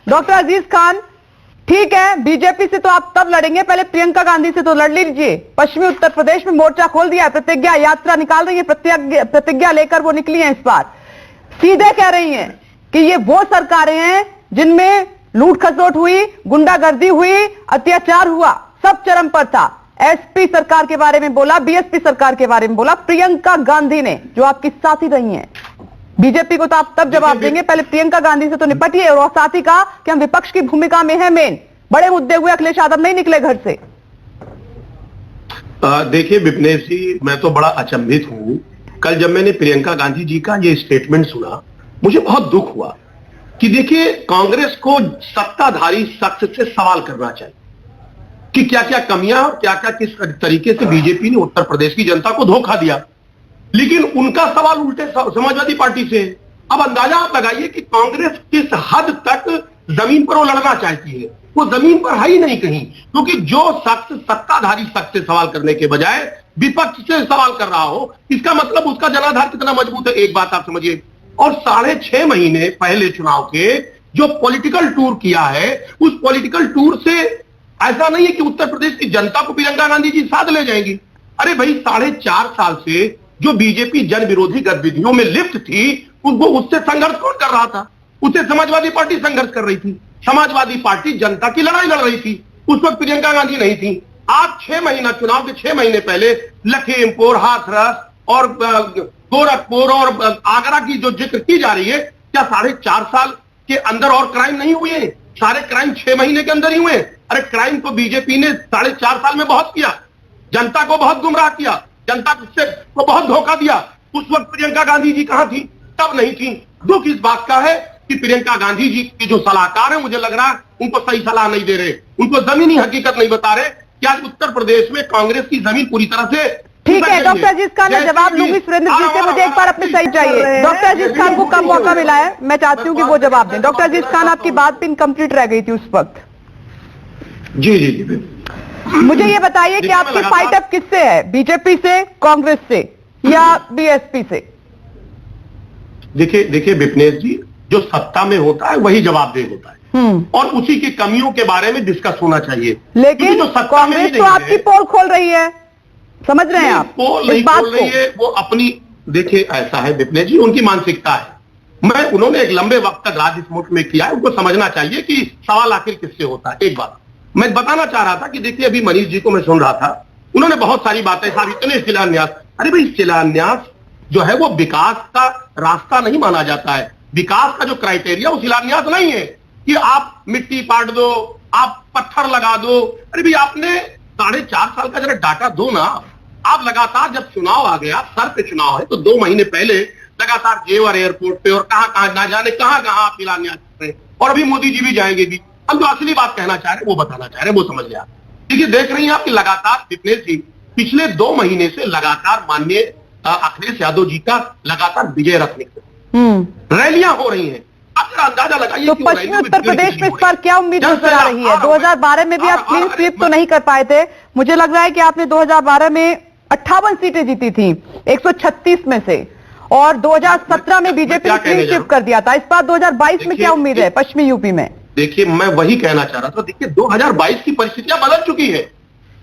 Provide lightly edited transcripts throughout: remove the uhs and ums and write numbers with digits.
Doctor अजीज खान, ठीक है, BJP से तो आप तब लड़ेंगे, पहले प्रियंका गांधी से तो लड़ लीजिए। पश्चिमी उत्तर प्रदेश में मोर्चा खोल दिया है, प्रतिज्ञा यात्रा निकाल रही है, प्रतिज्ञा लेकर वो निकली हैं। इस बार सीधे कह रही हैं कि ये वो सरकारें हैं जिनमें लूट खसोट हुई, गुंडागर्दी हुई, अत्याचार हुआ, सब चरम पर था। एसपी सरकार के बारे में बोला, बीएसपी सरकार के बारे में बोला प्रियंका गांधी ने, जो आपकी साथी रही हैं। बीजेपी को तो आप तब जवाब देंगे, पहले प्रियंका गांधी से तो निपटिए। और साथ ही कहा कि हम विपक्ष की भूमिका में है मेन, बड़े मुद्दे हुए अखिलेश यादव नहीं निकले घर से। देखिए विपनेश जी, मैं तो बड़ा अचंभित हूं। कल जब मैंने प्रियंका गांधी जी का ये स्टेटमेंट सुना, मुझे बहुत दुख हुआ कि देखिए कांग्रेस को सत्ताधारी शख्स से सवाल करना चाहिए कि क्या क्या कमियां और क्या क्या किस तरीके से बीजेपी ने उत्तर प्रदेश की जनता को धोखा दिया। लेकिन उनका सवाल उल्टे समाजवादी पार्टी से है। अब अंदाजा आप लगाइए कि कांग्रेस किस हद तक जमीन पर वो लड़ना चाहती है। वो जमीन पर है ही नहीं कहीं, क्योंकि जो शख्स सत्ताधारी शख्स से सवाल करने के बजाय विपक्ष से सवाल कर रहा हो, इसका मतलब उसका जनाधार कितना मजबूत है, एक बात आप समझिए। और 6.5 महीने पहले चुनाव के जो पॉलिटिकल टूर किया है, उस पॉलिटिकल टूर से ऐसा नहीं है कि उत्तर प्रदेश की जनता को प्रियंका गांधी जी साथ ले जाएंगी। अरे भाई, 4.5 साल से जो बीजेपी जन विरोधी गतिविधियों में लिप्त थी, उनको उससे संघर्ष कौन कर रहा था? उससे समाजवादी पार्टी संघर्ष कर रही थी। समाजवादी पार्टी जनता की लड़ाई लड़ रही थी। उस वक्त प्रियंका गांधी नहीं थी। आज 6 महीना, चुनाव के 6 महीने पहले लखीमपुर, हाथरस और गोरखपुर और आगरा की जो जिक्र की जा रही है, क्या 4.5 साल के अंदर और क्राइम नहीं हुए? सारे क्राइम 6 महीने के अंदर ही हुए। अरे क्राइम तो बीजेपी ने 4.5 साल में बहुत किया, जनता को बहुत गुमराह किया, जनता को बहुत धोखा दिया। उस वक्त प्रियंका गांधी जी कहां थी? तब नहीं थी। दुख इस बात का है कि प्रियंका गांधी जी के जो सलाहकार हैं, मुझे लग रहा है उनको सही सलाह नहीं दे रहे, उनको जमीनी हकीकत नहीं बता रहे कि आज उत्तर प्रदेश में कांग्रेस की जमीन पूरी तरह से। ठीक है डॉक्टर अजीज खान, मैं जवाब लूंगी सुरेंद्र जी से, मुझे एक बार अपने सही चाहिए। डॉक्टर अजीज खान को कम मौका मिला है, मैं चाहती हूँ कि वो जवाब दें। डॉक्टर अजीज खान, आपकी बात भी इनकम्प्लीट रह गई थी उस वक्त। जी जी जी, मुझे ये बताइए कि आपकी फाइट अब किससे है, बीजेपी से, कांग्रेस से या बीएसपी से? देखिए विपनेश जी, जो सत्ता में होता है वही जवाबदेह होता है और उसी की कमियों के बारे में डिस्कस होना चाहिए। लेकिन जो कांग्रेस तो आपकी पोल खोल रही है, समझ रहे हैं आप? पोल नहीं खोल रही है, वो अपनी, देखिए ऐसा है विपनेश जी, उनकी मानसिकता है। उन्होंने एक लंबे वक्त तक राज इस मुल्क में किया है, उनको समझना चाहिए कि सवाल आखिर किससे होता है। एक बात मैं बताना चाह रहा था कि देखिए अभी मनीष जी को मैं सुन रहा था, उन्होंने बहुत सारी बातें, सारी इतने शिलान्यास। अरे भाई, शिलान्यास जो है वो विकास का रास्ता नहीं माना जाता है। विकास का जो क्राइटेरिया वो शिलान्यास नहीं है कि आप मिट्टी पाट दो, आप पत्थर लगा दो। अरे भाई, आपने 4.5 साल का जरा डाटा दो ना। आप लगातार, जब चुनाव आ गया, सर पे चुनाव है, तो 2 महीने पहले लगातार जेवर एयरपोर्ट पे और कहां ना जाने कहां आप शिलान्यास कर रहे हैं। और अभी मोदी जी भी जाएंगे भी। हम जो असली बात कहना चाह रहे हैं वो बताना चाह रहे हैं, वो समझ लिया। देखिए, देख रही हैं आप कि लगातार विपनेश जी पिछले 2 महीने से लगातार माननीय अखिलेश यादव जी का लगातार विजय रथ निकले, रैलियां हो रही हैं। आप जरा अंदाजा लगाइए। तो पश्चिमी उत्तर प्रदेश में इस पर क्या उम्मीद नजर आ रही है? 2012 में भी आप क्लीन स्वीप तो नहीं कर पाए थे। मुझे लग रहा है कि आपने 2012 में 58 सीटें जीती थी 136 में से, और 2017 में बीजेपी ने क्लीन स्वीप कर दिया था। इस बार 2022 में क्या उम्मीद है पश्चिमी यूपी में? देखिए, मैं वही कहना चाह रहा था। देखिए, 2022 की परिस्थितियां बदल चुकी है।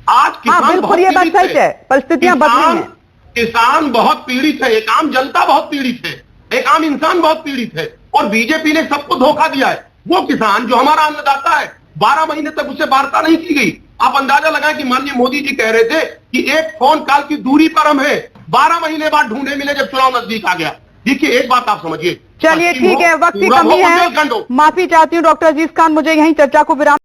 आज किसान बहुत पीड़ित है, परिस्थितियां बदली हैं। किसान बहुत पीड़ित है, एक आम जनता बहुत पीड़ित है, एक आम इंसान बहुत पीड़ित है, और बीजेपी ने सबको धोखा दिया है। वो किसान जो हमारा अन्नदाता है, 12 महीने तक उससे वार्ता नहीं की गई। आप अंदाजा लगाएं कि माननीय मोदी जी कह रहे थे कि एक फोन कॉल की दूरी पर हम है, 12 महीने बाद ढूंढे मिले जब चुनाव नजदीक आ गया। देखिए, एक बात आप समझिए। चलिए ठीक है, वक्त की कमी है, माफी चाहती हूँ डॉक्टर अजीज खान, मुझे यहीं चर्चा को विराम